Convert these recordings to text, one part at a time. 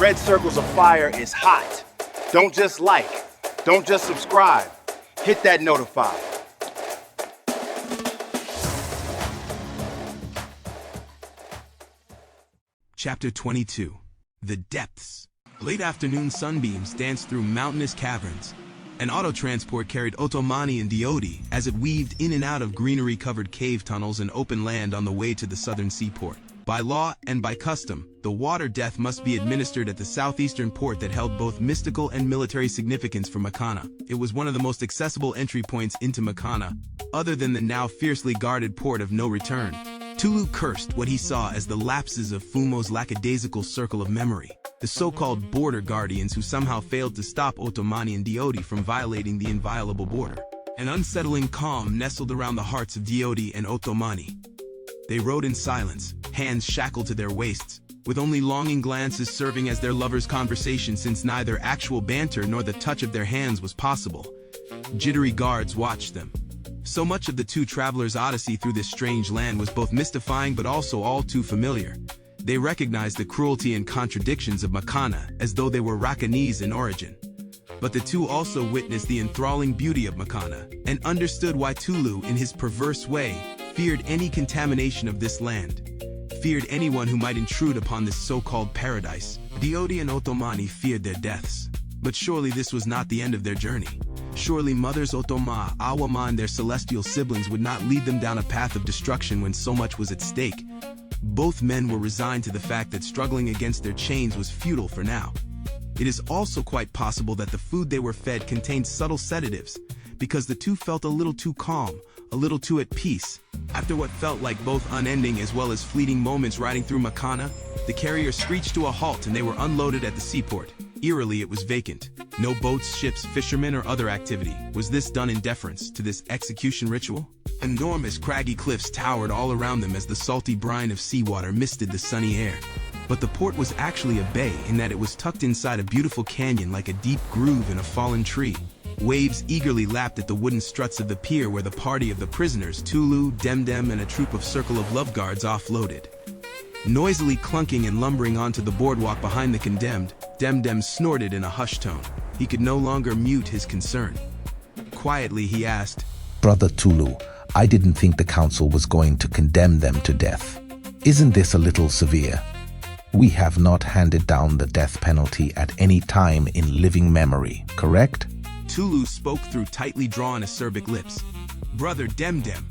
red circles of fire is hot. Don't just like, don't just subscribe. Hit that notify. Chapter 22. The Depths. Late afternoon sunbeams danced through mountainous caverns. An auto-transport carried Oto-Mani and Diodi as it weaved in and out of greenery-covered cave tunnels and open land on the way to the southern seaport. By law and by custom, the water death must be administered at the southeastern port that held both mystical and military significance for Makana. It was one of the most accessible entry points into Makana, other than the now fiercely guarded port of no return. Tulu cursed what he saw as the lapses of Fumo's lackadaisical circle of memory, the so-called border guardians who somehow failed to stop Oto-Mani and Diodi from violating the inviolable border. An unsettling calm nestled around the hearts of Diodi and Oto-Mani. They rode in silence, hands shackled to their waists, with only longing glances serving as their lovers' conversation since neither actual banter nor the touch of their hands was possible. Jittery guards watched them. So much of the two travelers' odyssey through this strange land was both mystifying but also all too familiar. They recognized the cruelty and contradictions of Makana as though they were Rakanese in origin. But the two also witnessed the enthralling beauty of Makana and understood why Tulu, in his perverse way, feared any contamination of this land, feared anyone who might intrude upon this so-called paradise. Diodi and Oto-Mani feared their deaths. But surely this was not the end of their journey. Surely mothers Oto-Ma, Awa-Ma and their celestial siblings would not lead them down a path of destruction when so much was at stake. Both men were resigned to the fact that struggling against their chains was futile for now. It is also quite possible that the food they were fed contained subtle sedatives, because the two felt a little too calm, a little too at peace. After what felt like both unending as well as fleeting moments riding through Makana, the carrier screeched to a halt and they were unloaded at the seaport. Eerily, it was vacant. No boats, ships, fishermen, or other activity. Was this done in deference to this execution ritual? Enormous craggy cliffs towered all around them as the salty brine of seawater misted the sunny air. But the port was actually a bay in that it was tucked inside a beautiful canyon like a deep groove in a fallen tree. Waves eagerly lapped at the wooden struts of the pier where the party of the prisoners, Tulu, Demdem, and a troop of Circle of Love guards offloaded. Noisily clunking and lumbering onto the boardwalk behind the condemned, Demdem snorted in a hushed tone. He could no longer mute his concern. Quietly he asked, "Brother Tulu, I didn't think the council was going to condemn them to death. Isn't this a little severe? We have not handed down the death penalty at any time in living memory, correct?" Tulu spoke through tightly drawn acerbic lips. "Brother Demdem,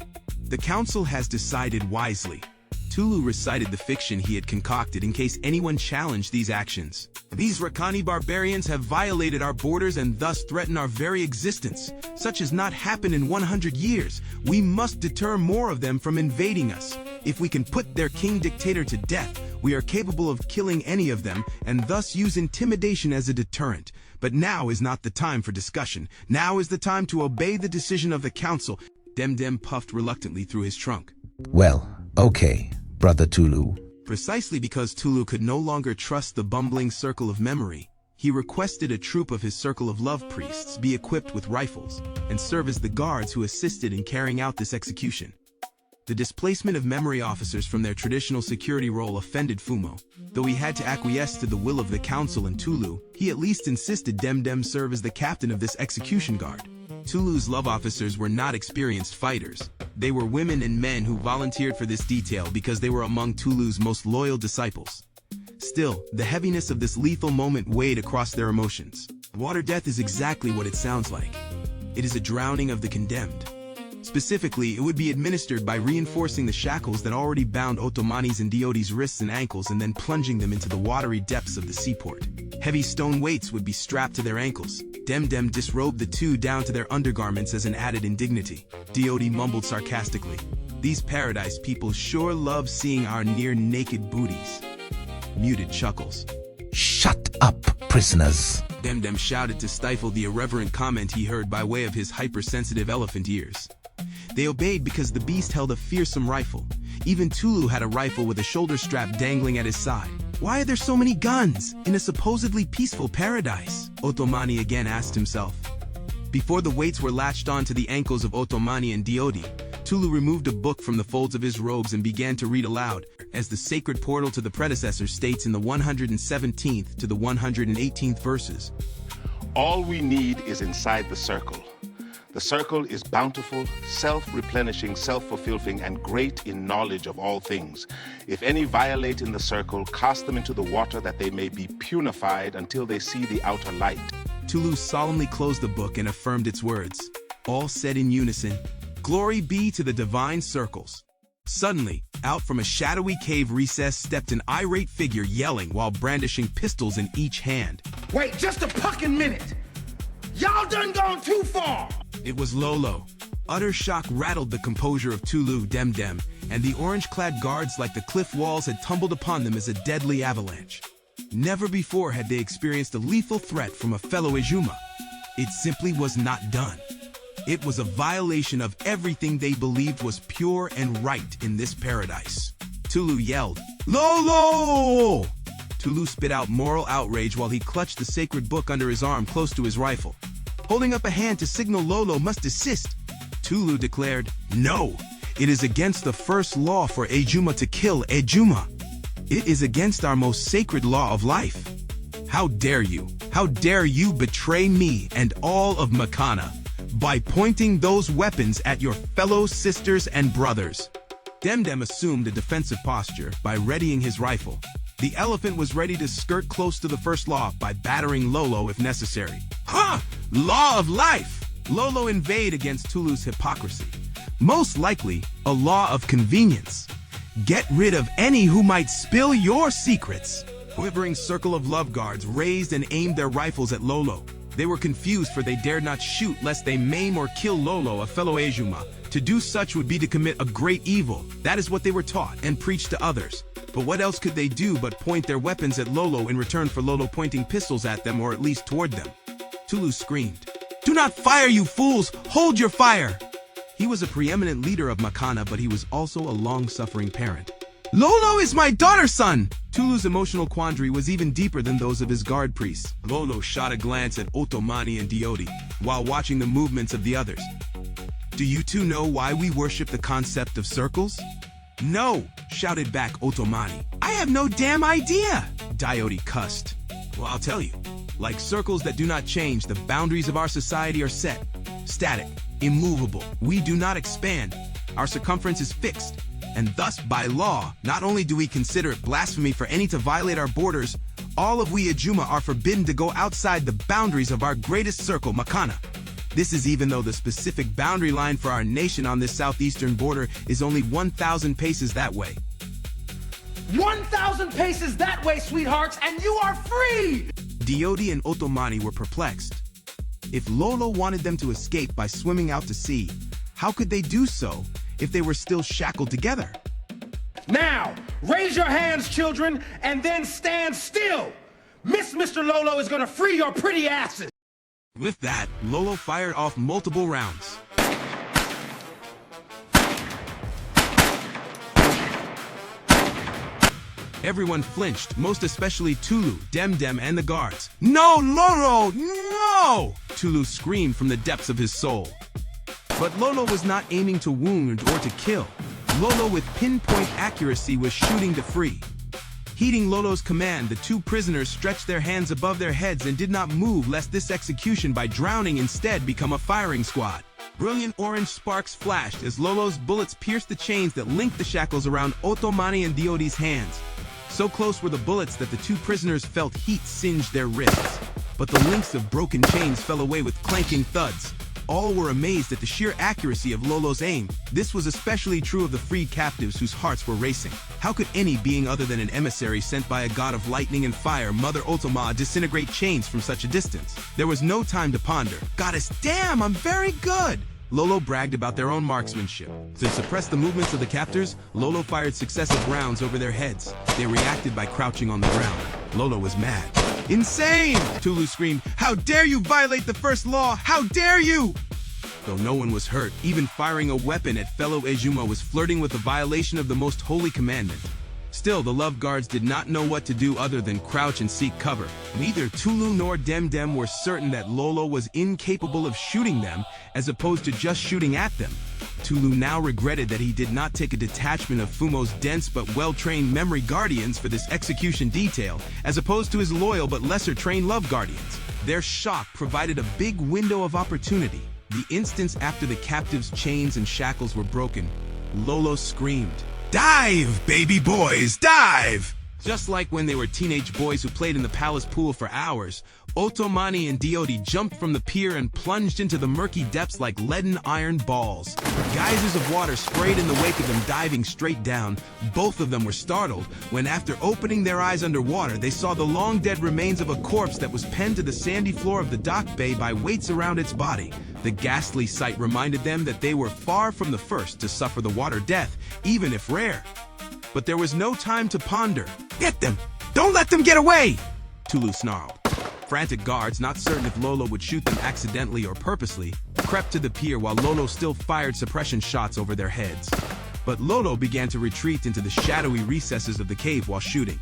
the council has decided wisely." Tulu recited the fiction he had concocted in case anyone challenged these actions. "These Rakani barbarians have violated our borders and thus threaten our very existence. Such has not happened in 100 years. We must deter more of them from invading us. If we can put their king-dictator to death, we are capable of killing any of them and thus use intimidation as a deterrent. But now is not the time for discussion. Now is the time to obey the decision of the council." Demdem puffed reluctantly through his trunk. "Well, okay, Brother Tulu." Precisely because Tulu could no longer trust the bumbling Circle of Memory, he requested a troop of his Circle of Love priests be equipped with rifles and serve as the guards who assisted in carrying out this execution. The displacement of memory officers from their traditional security role offended Fumo. Though he had to acquiesce to the will of the council and Tulu, he at least insisted Demdem serve as the captain of this execution guard. Tulu's love officers were not experienced fighters. They were women and men who volunteered for this detail because they were among Tulu's most loyal disciples. Still, the heaviness of this lethal moment weighed across their emotions. Water death is exactly what it sounds like. It is a drowning of the condemned. Specifically, it would be administered by reinforcing the shackles that already bound Oto-Mani's and Diodi's wrists and ankles and then plunging them into the watery depths of the seaport. Heavy stone weights would be strapped to their ankles. Demdem disrobed the two down to their undergarments as an added indignity. Diodi mumbled sarcastically, "These paradise people sure love seeing our near-naked booties." Muted chuckles. "Shut up, prisoners!" Demdem shouted to stifle the irreverent comment he heard by way of his hypersensitive elephant ears. They obeyed because the beast held a fearsome rifle. Even Tulu had a rifle with a shoulder strap dangling at his side. Why are there so many guns in a supposedly peaceful paradise? Oto-Mani again asked himself. Before the weights were latched onto the ankles of Oto-Mani and Diodi, Tulu removed a book from the folds of his robes and began to read aloud. as the sacred portal to the predecessor states in the 117th to the 118th verses. All we need is inside the circle. The circle is bountiful, self-replenishing, self-fulfilling, and great in knowledge of all things. If any violate in the circle, cast them into the water that they may be purified until they see the outer light. Tulu solemnly closed the book and affirmed its words. All said in unison, "Glory be to the divine circles." Suddenly, out from a shadowy cave recess stepped an irate figure yelling while brandishing pistols in each hand. Wait just a fucking minute! Y'all done gone too far! It was Lolo. Utter shock rattled the composure of Tulu Demdem, and the orange-clad guards like the cliff walls had tumbled upon them as a deadly avalanche. Never before had they experienced a lethal threat from a fellow Ejuma. It simply was not done. It was a violation of everything they believed was pure and right in this paradise. Tulu yelled, "Lolo!" Tulu spit out moral outrage while he clutched the sacred book under his arm close to his rifle. Holding up a hand to signal Lolo must desist, Tulu declared, "No, it is against the first law for Ejuma to kill Ejuma. It is against our most sacred law of life. How dare you? How dare you betray me and all of Makana by pointing those weapons at your fellow sisters and brothers?" Demdem assumed a defensive posture by readying his rifle. The elephant was ready to skirt close to the first law by battering Lolo if necessary. "Huh! Law of life!" Lolo inveighed against Tulu's hypocrisy. "Most likely, a law of convenience. Get rid of any who might spill your secrets." Quivering circle of love guards raised and aimed their rifles at Lolo. They were confused, for they dared not shoot lest they maim or kill Lolo, a fellow Ejuma. To do such would be to commit a great evil. That is what they were taught and preached to others. But what else could they do but point their weapons at Lolo in return for Lolo pointing pistols at them, or at least toward them? Tulu screamed, "Do not fire, you fools! Hold your fire!" He was a preeminent leader of Makana, but he was also a long-suffering parent. "Lolo is my daughter's son!" Tulu's emotional quandary was even deeper than those of his guard priests. Lolo shot a glance at Oto-Mani and Diodi while watching the movements of the others. "Do you two know why we worship the concept of circles?" "No," shouted back Oto-Mani. "I have no damn idea!" Diodi cussed. "Well, I'll tell you. Like circles that do not change, the boundaries of our society are set, static, immovable. We do not expand. Our circumference is fixed. And thus, by law, not only do we consider it blasphemy for any to violate our borders, all of we Ejuma are forbidden to go outside the boundaries of our greatest circle, Makana. This is even though the specific boundary line for our nation on this southeastern border is only 1,000 paces that way." 1,000 paces that way, sweethearts, and you are free! Diodi and Oto-Mani were perplexed. If Lolo wanted them to escape by swimming out to sea, how could they do so if they were still shackled together? Now, raise your hands, children, and then stand still! Mr. Lolo is gonna free your pretty asses! With that, Lolo fired off multiple rounds. Everyone flinched, most especially Tulu, Demdem, and the guards. "No, Lolo, no!" Tulu screamed from the depths of his soul. But Lolo was not aiming to wound or to kill. Lolo, with pinpoint accuracy, was shooting to free. Heeding Lolo's command, the two prisoners stretched their hands above their heads and did not move lest this execution by drowning instead become a firing squad. Brilliant orange sparks flashed as Lolo's bullets pierced the chains that linked the shackles around Oto-Mani and Diodi's hands. So close were the bullets that the two prisoners felt heat singe their wrists. But the links of broken chains fell away with clanking thuds. All were amazed at the sheer accuracy of Lolo's aim. This was especially true of the freed captives whose hearts were racing. How could any being other than an emissary sent by a god of lightning and fire, Mother Oto-Ma, disintegrate chains from such a distance? There was no time to ponder. "Goddess damn, I'm very good!" Lolo bragged about their own marksmanship. To suppress the movements of the captors, Lolo fired successive rounds over their heads. They reacted by crouching on the ground. Lolo was mad. "Insane!" Tulu screamed. "How dare you violate the first law? How dare you!" Though no one was hurt, even firing a weapon at fellow Ejuma was flirting with the violation of the most holy commandment. Still, the love guards did not know what to do other than crouch and seek cover. Neither Tulu nor Demdem were certain that Lolo was incapable of shooting them, as opposed to just shooting at them. Tulu now regretted that he did not take a detachment of Fumo's dense but well-trained memory guardians for this execution detail, as opposed to his loyal but lesser-trained love guardians. Their shock provided a big window of opportunity. The instance after the captive's chains and shackles were broken, Lolo screamed, "Dive, baby boys, dive!" Just like when they were teenage boys who played in the palace pool for hours, Oto-Mani and Diodi jumped from the pier and plunged into the murky depths like leaden iron balls. Geysers of water sprayed in the wake of them, diving straight down. Both of them were startled when, after opening their eyes underwater, they saw the long-dead remains of a corpse that was pinned to the sandy floor of the dock bay by weights around its body. The ghastly sight reminded them that they were far from the first to suffer the water death, even if rare. But there was no time to ponder. "Get them! Don't let them get away!" Tulu snarled. Frantic guards, not certain if Lolo would shoot them accidentally or purposely, crept to the pier while Lolo still fired suppression shots over their heads. But Lolo began to retreat into the shadowy recesses of the cave while shooting.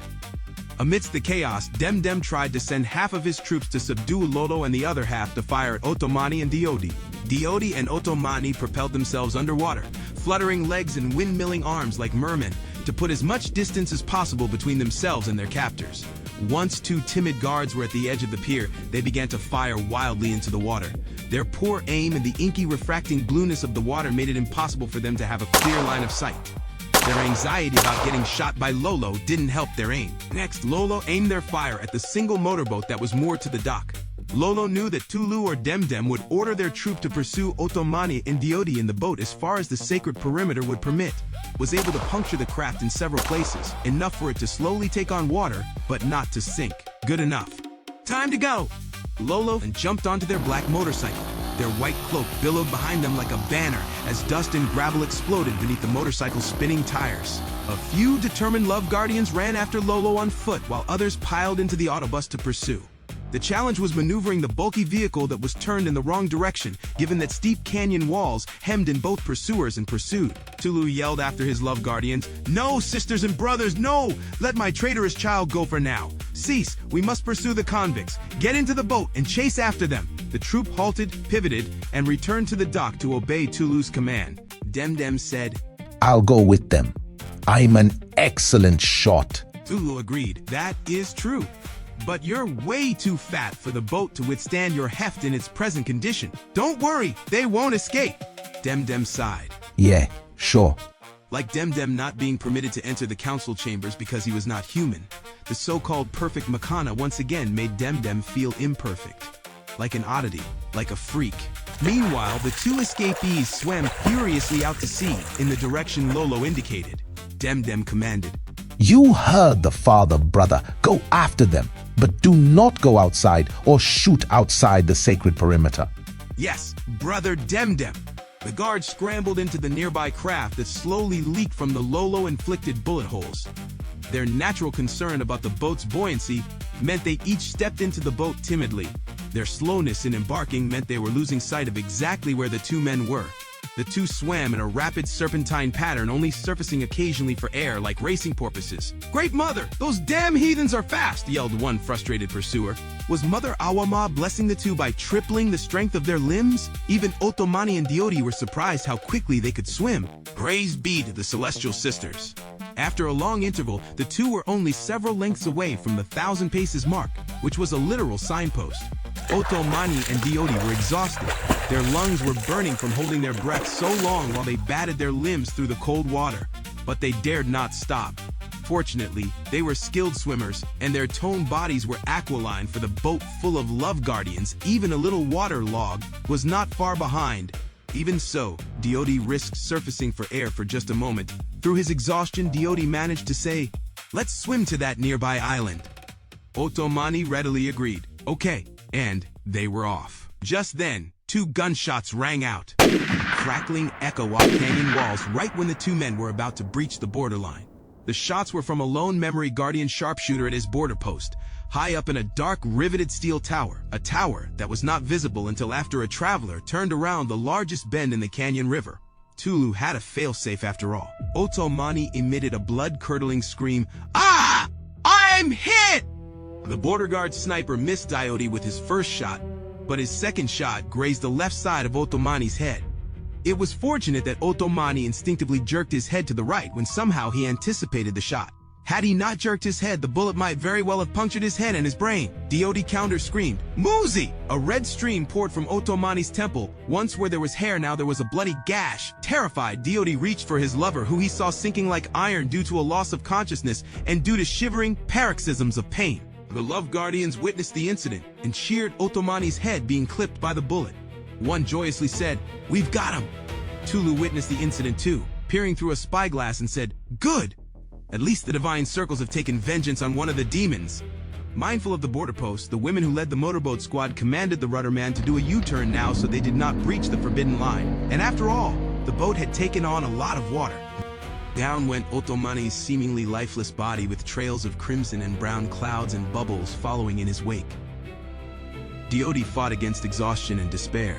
Amidst the chaos, Demdem tried to send half of his troops to subdue Lolo and the other half to fire at Oto-Mani and Diodi. Diodi and Oto-Mani propelled themselves underwater, fluttering legs and windmilling arms like mermen, to put as much distance as possible between themselves and their captors. Once two timid guards were at the edge of the pier, they began to fire wildly into the water. Their poor aim and the inky refracting blueness of the water made it impossible for them to have a clear line of sight. Their anxiety about getting shot by Lolo didn't help their aim. Next, Lolo aimed their fire at the single motorboat that was moored to the dock. Lolo knew that Tulu or Demdem would order their troop to pursue Oto-Mani and Diodi in the boat as far as the sacred perimeter would permit. Was able to puncture the craft in several places, enough for it to slowly take on water, but not to sink. Good enough. Time to go! Lolo and jumped onto their black motorcycle. Their white cloak billowed behind them like a banner as dust and gravel exploded beneath the motorcycle's spinning tires. A few determined love guardians ran after Lolo on foot while others piled into the autobus to pursue. The challenge was maneuvering the bulky vehicle that was turned in the wrong direction, given that steep canyon walls hemmed in both pursuers and pursued. Tulu yelled after his love guardians, "No, sisters and brothers, no! Let my traitorous child go for now. Cease, we must pursue the convicts. Get into the boat and chase after them." The troop halted, pivoted, and returned to the dock to obey Tulu's command. Demdem said, "I'll go with them. I'm an excellent shot." Tulu agreed, "That is true. But you're way too fat for the boat to withstand your heft in its present condition. Don't worry, they won't escape." Demdem sighed. "Yeah, sure." Like Demdem not being permitted to enter the council chambers because he was not human, the so-called perfect Makana once again made Demdem feel imperfect. Like an oddity, like a freak. Meanwhile, the two escapees swam furiously out to sea in the direction Lolo indicated. Demdem commanded, "You heard the father, brother. Go after them, but do not go outside or shoot outside the sacred perimeter." "Yes, brother Demdem." The guards scrambled into the nearby craft that slowly leaked from the Lolo-inflicted bullet holes. Their natural concern about the boat's buoyancy meant they each stepped into the boat timidly. Their slowness in embarking meant they were losing sight of exactly where the two men were. The two swam in a rapid serpentine pattern, only surfacing occasionally for air like racing porpoises. "Great Mother, those damn heathens are fast!" yelled one frustrated pursuer. Was Mother Awama blessing the two by tripling the strength of their limbs? Even Oto-Mani and Diodi were surprised how quickly they could swim. Praise be to the Celestial Sisters. After a long interval, the two were only several lengths away from the 1,000 paces mark, which was a literal signpost. Oto-Mani and Diodi were exhausted. Their lungs were burning from holding their breath so long while they batted their limbs through the cold water. But they dared not stop. Fortunately, they were skilled swimmers, and their toned bodies were aquiline for the boat full of love guardians. Even a little waterlogged was not far behind. Even so, Diodi risked surfacing for air for just a moment. Through his exhaustion, Diodi managed to say, "Let's swim to that nearby island." Oto-Mani readily agreed. "Okay." And they were off. Just then, two gunshots rang out, crackling echo off canyon walls right when the two men were about to breach the borderline. The shots were from a lone memory guardian sharpshooter at his border post, high up in a dark, riveted steel tower, a tower that was not visible until after a traveler turned around the largest bend in the canyon river. Tulu had a failsafe after all. Oto-Mani emitted a blood-curdling scream, "Ah! I'm hit!" The border guard sniper missed Diodi with his first shot, but his second shot grazed the left side of Oto-Mani's head. It was fortunate that Oto-Mani instinctively jerked his head to the right when somehow he anticipated the shot. Had he not jerked his head, the bullet might very well have punctured his head and his brain. Diodi counter-screamed, "Muzi!" A red stream poured from Oto-Mani's temple. Once where there was hair, now there was a bloody gash. Terrified, Diodi reached for his lover, who he saw sinking like iron due to a loss of consciousness and due to shivering paroxysms of pain. The love guardians witnessed the incident and cheered Oto-Mani's head being clipped by the bullet. One joyously said, "We've got him!" Tulu witnessed the incident too, peering through a spyglass and said, "Good! At least the divine circles have taken vengeance on one of the demons." Mindful of the border post, the women who led the motorboat squad commanded the rudderman to do a U-turn now so they did not breach the forbidden line. And after all, the boat had taken on a lot of water. Down went Oto-Mani's seemingly lifeless body with trails of crimson and brown clouds and bubbles following in his wake. Diodi fought against exhaustion and despair.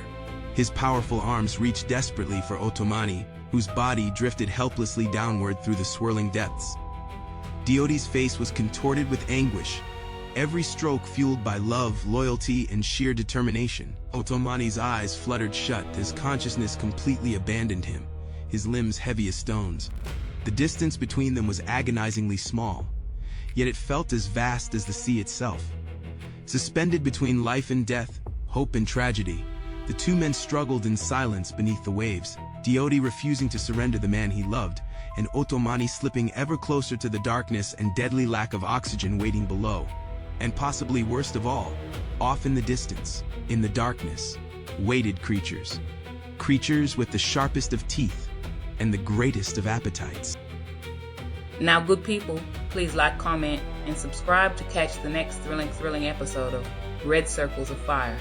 His powerful arms reached desperately for Oto-Mani, whose body drifted helplessly downward through the swirling depths. Diodi's face was contorted with anguish, every stroke fueled by love, loyalty, and sheer determination. Oto-Mani's eyes fluttered shut, his consciousness completely abandoned him, his limbs heavy as stones. The distance between them was agonizingly small, yet it felt as vast as the sea itself. Suspended between life and death, hope and tragedy, the two men struggled in silence beneath the waves, Diodi refusing to surrender the man he loved, and Oto-Mani slipping ever closer to the darkness and deadly lack of oxygen waiting below. And possibly worst of all, off in the distance, in the darkness, waited creatures. Creatures with the sharpest of teeth and the greatest of appetites. Now, good people, please like, comment, and subscribe to catch the next thrilling episode of Red Circles of Fire.